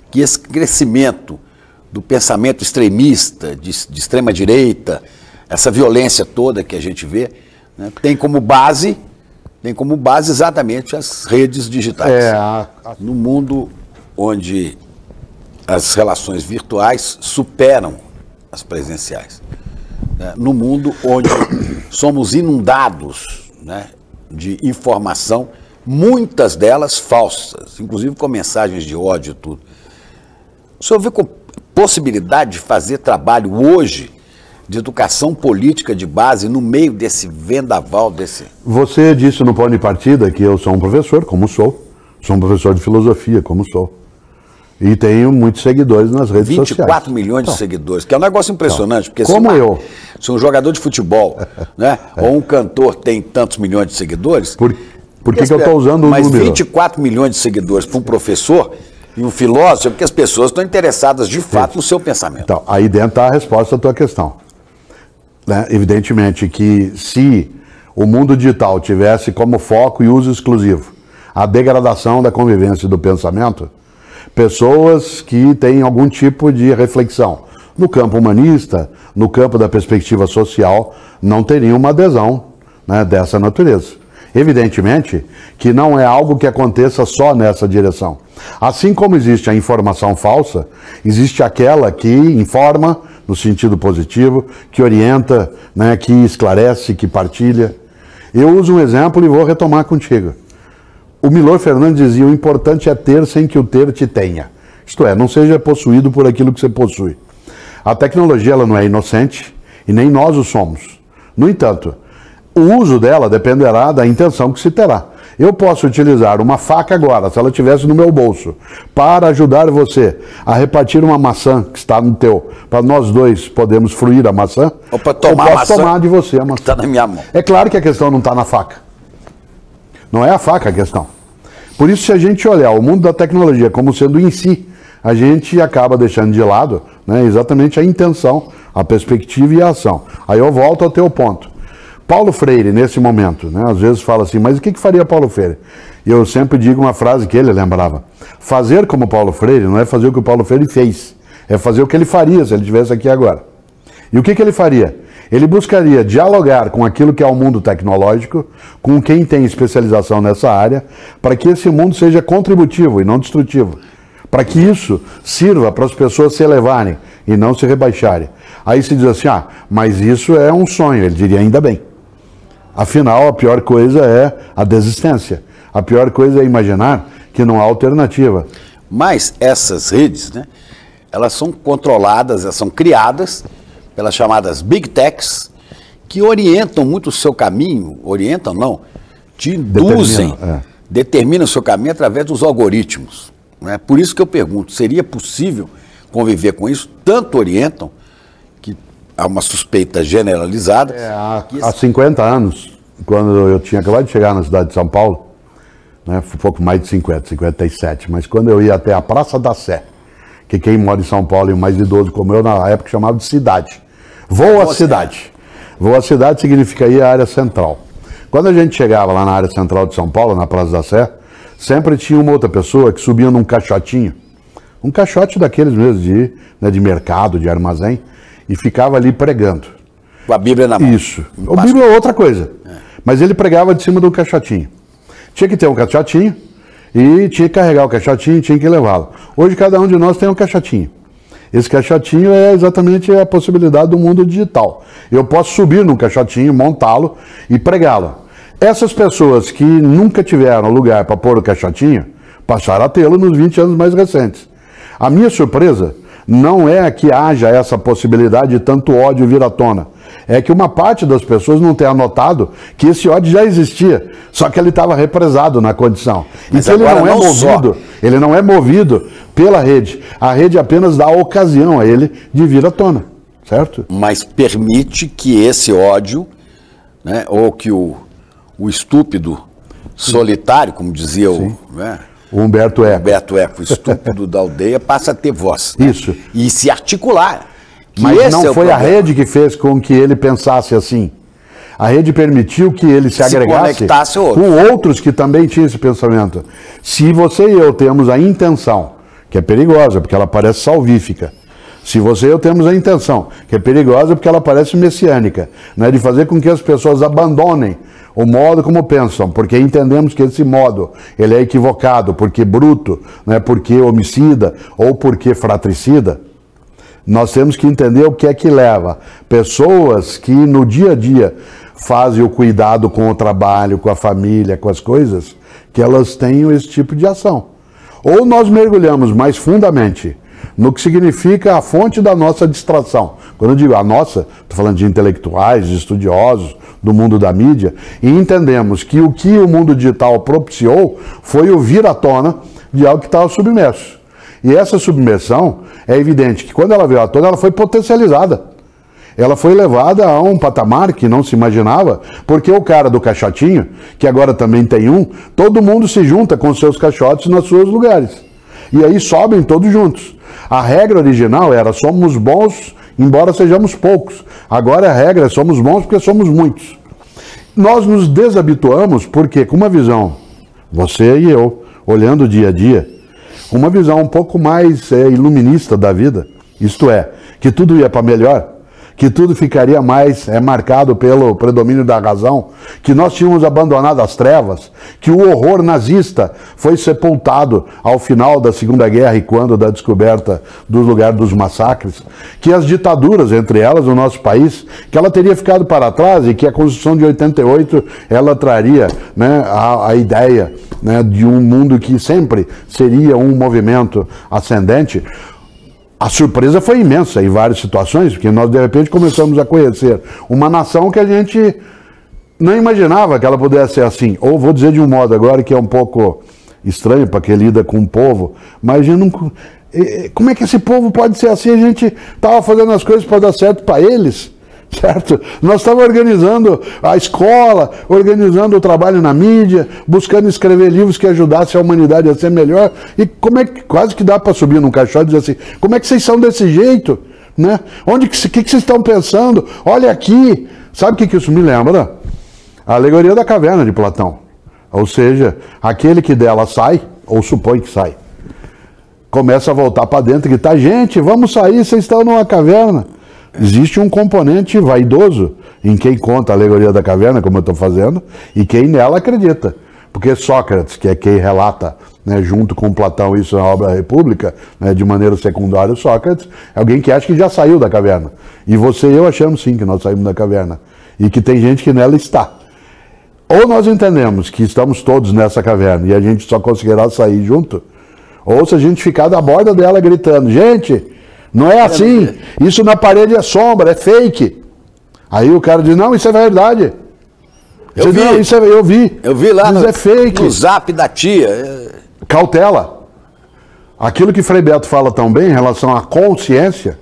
que esse crescimento do pensamento extremista, de extrema direita, essa violência toda que a gente vê, né, tem como base exatamente as redes digitais. No mundo onde as relações virtuais superam as presenciais, né, no mundo onde somos inundados, né, de informação, muitas delas falsas, inclusive com mensagens de ódio e tudo. O senhor vê com possibilidade de fazer trabalho hoje de educação política de base no meio desse vendaval, desse... Você disse no ponto de partida que eu sou um professor, como sou. Sou um professor de filosofia, como sou. E tenho muitos seguidores nas redes 24 sociais. 24 milhões de seguidores, que é um negócio impressionante. Porque como se um jogador de futebol, né, ou um cantor tem tantos milhões de seguidores... Por que eu estou usando o número? Mas 24 milhões de seguidores para um professor e um filósofo, é porque as pessoas estão interessadas de fato no seu pensamento. Então, aí dentro está a resposta à tua questão. Né? Evidentemente que se o mundo digital tivesse como foco e uso exclusivo a degradação da convivência e do pensamento, pessoas que têm algum tipo de reflexão no campo humanista, no campo da perspectiva social, não teriam uma adesão, né, dessa natureza. Evidentemente que não é algo que aconteça só nessa direção. Assim como existe a informação falsa, existe aquela que informa no sentido positivo, que orienta, né, que esclarece, que partilha. Eu uso um exemplo e vou retomar contigo. O Milor Fernandes dizia: o importante é ter sem que o ter te tenha. Isto é, não seja possuído por aquilo que você possui. A tecnologia ela não é inocente e nem nós o somos. No entanto, o uso dela dependerá da intenção que se terá. Eu posso utilizar uma faca agora, se ela estivesse no meu bolso, para ajudar você a repartir uma maçã que está no teu, para nós dois podermos fruir a maçã, ou para tomar, eu posso tomar de você a maçã. Está na minha mão. É claro que a questão não está na faca. Não é a faca a questão. Por isso, se a gente olhar o mundo da tecnologia como sendo em si, a gente acaba deixando de lado, né, exatamente a intenção, a perspectiva e a ação. Aí eu volto ao teu ponto. Paulo Freire, nesse momento, né, às vezes fala assim: mas o que faria Paulo Freire? E eu sempre digo uma frase que ele lembrava: fazer como Paulo Freire não é fazer o que o Paulo Freire fez, é fazer o que ele faria se ele estivesse aqui agora. E o que ele faria? Ele buscaria dialogar com aquilo que é o mundo tecnológico, com quem tem especialização nessa área, para que esse mundo seja contributivo e não destrutivo. Para que isso sirva para as pessoas se elevarem e não se rebaixarem. Aí se diz assim: ah, mas isso é um sonho. Ele diria: ainda bem. Afinal, a pior coisa é a desistência. A pior coisa é imaginar que não há alternativa. Mas essas redes, né, elas são controladas, elas são criadas pelas chamadas Big Techs, que orientam muito o seu caminho, orientam não, te induzem, determinam o seu caminho através dos algoritmos. Né? Por isso que eu pergunto, seria possível conviver com isso? Tanto orientam, que há uma suspeita generalizada. Há 50 anos, quando eu tinha acabado de chegar na cidade de São Paulo, né, um pouco mais de 50, 57, mas quando eu ia até a Praça da Sé, que quem mora em São Paulo e o mais idoso como eu, na época chamava de cidade. Vou à cidade. Vou à cidade significa ir à área central. Quando a gente chegava lá na área central de São Paulo, na Praça da Sé, sempre tinha uma outra pessoa que subia num caixotinho, um caixote daqueles mesmo de mercado, de armazém, e ficava ali pregando. Com a Bíblia na mão. Isso. A Bíblia é outra coisa. Mas ele pregava de cima do caixotinho. Tinha que ter um caixotinho e tinha que carregar o caixotinho e tinha que levá-lo. Hoje cada um de nós tem um caixotinho. Esse caixotinho é exatamente a possibilidade do mundo digital. Eu posso subir num caixotinho, montá-lo e pregá-lo. Essas pessoas que nunca tiveram lugar para pôr o caixotinho, passaram a tê-lo nos 20 anos mais recentes. A minha surpresa não é que haja essa possibilidade de tanto ódio vir à tona. É que uma parte das pessoas não tem anotado que esse ódio já existia, só que ele estava represado na condição. Mas então ele não é movido pela rede. A rede apenas dá a ocasião a ele de vir à tona, certo? Mas permite que esse ódio, né, ou que o estúpido solitário, como dizia o Humberto Eco. O estúpido da aldeia, passa a ter voz. Né? Isso. E se articular. Mas não foi a rede que fez com que ele pensasse assim. A rede permitiu que ele se agregasse com outros que também tinham esse pensamento. Se você e eu temos a intenção que é perigosa, porque ela parece salvífica. Se você e eu temos a intenção, que é perigosa porque ela parece messiânica, né, de fazer com que as pessoas abandonem o modo como pensam, porque entendemos que esse modo ele é equivocado, porque bruto, né, porque homicida ou porque fratricida, nós temos que entender o que é que leva pessoas que no dia a dia fazem o cuidado com o trabalho, com a família, com as coisas, que elas tenham esse tipo de ação. Ou nós mergulhamos mais fundamente no que significa a fonte da nossa distração. Quando eu digo a nossa, estou falando de intelectuais, de estudiosos, do mundo da mídia, e entendemos que o mundo digital propiciou foi o vir à tona de algo que estava submerso. E essa submersão, é evidente que quando ela veio à tona, ela foi potencializada. Ela foi levada a um patamar que não se imaginava, porque o cara do caixotinho, que agora também tem um, todo mundo se junta com seus caixotes nos seus lugares. E aí sobem todos juntos. A regra original era somos bons, embora sejamos poucos. Agora a regra é somos bons porque somos muitos. Nós nos desabituamos porque com uma visão, você e eu, olhando dia a dia, uma visão um pouco mais iluminista da vida, isto é, que tudo ia para melhor, que tudo ficaria mais marcado pelo predomínio da razão, que nós tínhamos abandonado as trevas, que o horror nazista foi sepultado ao final da Segunda Guerra e quando da descoberta do lugar dos massacres, que as ditaduras, entre elas o nosso país, que ela teria ficado para trás e que a Constituição de 88 ela traria, né, a ideia, né, de um mundo que sempre seria um movimento ascendente. A surpresa foi imensa em várias situações, porque nós de repente começamos a conhecer uma nação que a gente não imaginava que ela pudesse ser assim. Ou vou dizer de um modo agora que é um pouco estranho para quem lida com o povo, mas como é que esse povo pode ser assim? A gente estava fazendo as coisas para dar certo para eles, certo? Nós estávamos organizando a escola, organizando o trabalho na mídia, buscando escrever livros que ajudassem a humanidade a ser melhor, e como é que quase que dá para subir num caixote e dizer assim, como é que vocês são desse jeito? Né? Que vocês estão pensando? Olha aqui, sabe o que isso me lembra? A alegoria da caverna de Platão, ou seja, aquele que dela sai, ou supõe que sai, começa a voltar para dentro e gritar, gente, vamos sair, vocês estão numa caverna. Existe um componente vaidoso em quem conta a alegoria da caverna, como eu estou fazendo, e quem nela acredita. Porque Sócrates, que é quem relata, né, junto com Platão isso na obra República, né, de maneira secundária, Sócrates, é alguém que acha que já saiu da caverna. E você e eu achamos sim que nós saímos da caverna. E que tem gente que nela está. Ou nós entendemos que estamos todos nessa caverna e a gente só conseguirá sair junto, ou se a gente ficar da borda dela gritando, gente, não é assim, isso na parede é sombra, é fake. Aí o cara diz, não, isso é verdade. Eu vi. Não, eu vi. Eu vi lá é fake. No zap da tia. Cautela. Aquilo que Frei Beto fala tão bem em relação à consciência,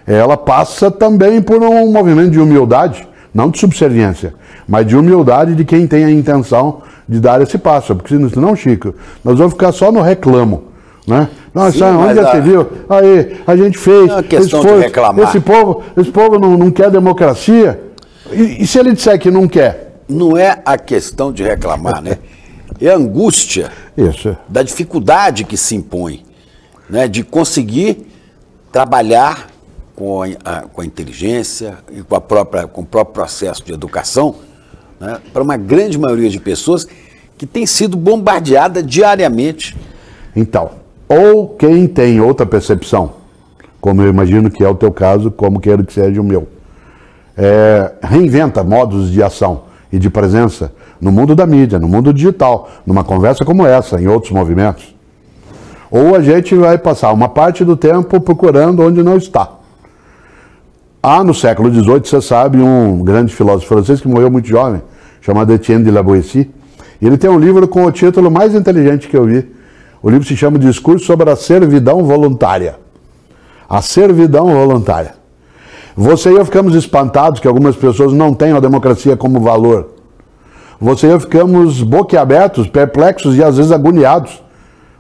ela passa também por um movimento de humildade, não de subserviência, mas de humildade de quem tem a intenção de dar esse passo. Porque senão, Chico, nós vamos ficar só no reclamo. Né? Nossa, sim, onde já se viu? Aí, a gente fez. Não é questão de reclamar. Esse povo não quer democracia. E se ele disser que não quer? Não é a questão de reclamar, né? É a angústia da dificuldade que se impõe, né? De conseguir trabalhar com a inteligência e com o próprio processo de educação, né? Para uma grande maioria de pessoas que tem sido bombardeada diariamente. Então, ou quem tem outra percepção, como eu imagino que é o teu caso, como quero que seja o meu, reinventa modos de ação e de presença no mundo da mídia, no mundo digital, numa conversa como essa, em outros movimentos. Ou a gente vai passar uma parte do tempo procurando onde não está. No século XVIII, você sabe, um grande filósofo francês que morreu muito jovem, chamado Etienne de La Boétie, e ele tem um livro com o título mais inteligente que eu vi. O livro se chama Discurso sobre a Servidão Voluntária. A servidão voluntária. Você e eu ficamos espantados que algumas pessoas não tenham a democracia como valor. Você e eu ficamos boquiabertos, perplexos e às vezes agoniados,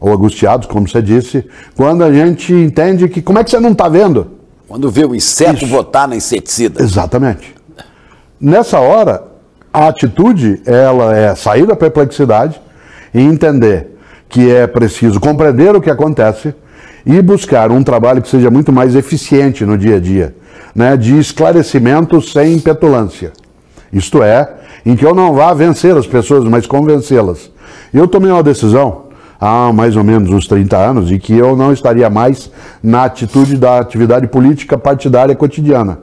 ou angustiados, como você disse, quando a gente entende que, como é que você não está vendo? Quando vê o inseto votar na inseticida. Exatamente. Nessa hora, a atitude, ela é sair da perplexidade e entender que é preciso compreender o que acontece, e buscar um trabalho que seja muito mais eficiente no dia a dia, né, de esclarecimento sem petulância. Isto é, em que eu não vá vencer as pessoas, mas convencê-las. Eu tomei uma decisão há mais ou menos uns 30 anos de que eu não estaria mais na atitude da atividade política partidária cotidiana.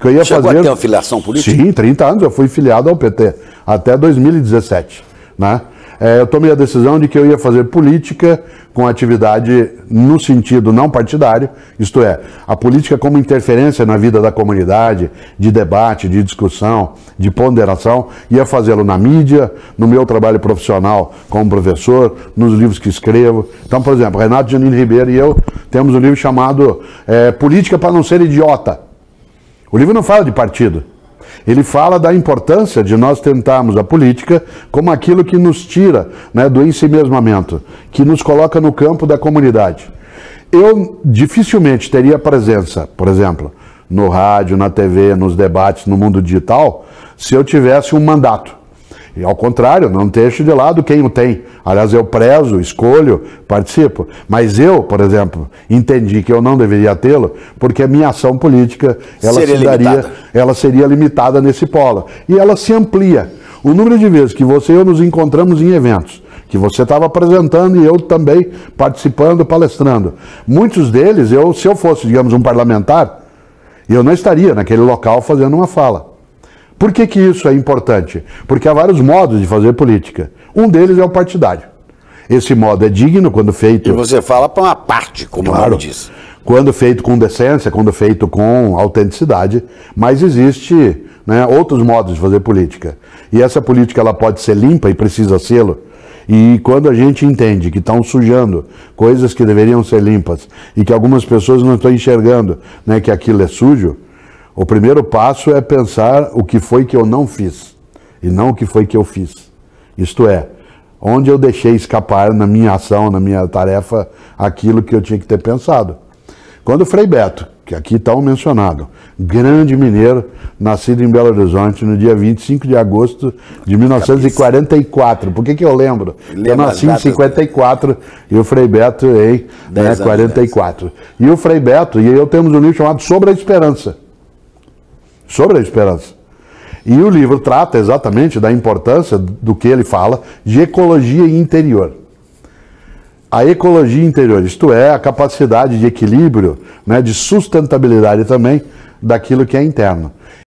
Que eu ia Chegou fazer... a ter uma filiação política? Sim, 30 anos eu fui filiado ao PT, até 2017, né? Eu tomei a decisão de que eu ia fazer política com atividade no sentido não partidário, isto é, a política como interferência na vida da comunidade, de debate, de discussão, de ponderação, ia fazê-lo na mídia, no meu trabalho profissional como professor, nos livros que escrevo. Então, por exemplo, Renato Janine Ribeiro e eu temos um livro chamado Política para não ser idiota. O livro não fala de partido. Ele fala da importância de nós tentarmos a política como aquilo que nos tira, né, do ensimesmamento, que nos coloca no campo da comunidade. Eu dificilmente teria presença, por exemplo, no rádio, na TV, nos debates, no mundo digital, se eu tivesse um mandato. E ao contrário, não deixo de lado quem o tem. Aliás, eu prezo, escolho, participo. Mas eu, por exemplo, entendi que eu não deveria tê-lo, porque a minha ação política ela seria limitada nesse polo. E ela se amplia. O número de vezes que você e eu nos encontramos em eventos, que você estava apresentando e eu também participando, palestrando. Muitos deles, se eu fosse, digamos, um parlamentar, eu não estaria naquele local fazendo uma fala. Por que que isso é importante? Porque há vários modos de fazer política. Um deles é o partidário. Esse modo é digno quando feito... E você fala para uma parte, como o nome diz. Quando feito com decência, quando feito com autenticidade, mas existe, né, outros modos de fazer política. E essa política ela pode ser limpa e precisa sê-lo. E quando a gente entende que estão sujando coisas que deveriam ser limpas e que algumas pessoas não estão enxergando, né, que aquilo é sujo, o primeiro passo é pensar o que foi que eu não fiz e não o que foi que eu fiz. Isto é, onde eu deixei escapar na minha ação, na minha tarefa, aquilo que eu tinha que ter pensado. Quando o Frei Beto, que aqui está mencionado, grande mineiro, nascido em Belo Horizonte no dia 25 de agosto de 1944. Por que eu lembro? Eu nasci em 54 e o Frei Beto em 44. E o Frei Beto, e eu temos um livro chamado Sobre a Esperança. Sobre a esperança. E o livro trata exatamente da importância do que ele fala de ecologia interior. A ecologia interior, isto é, a capacidade de equilíbrio, né, de sustentabilidade também daquilo que é interno.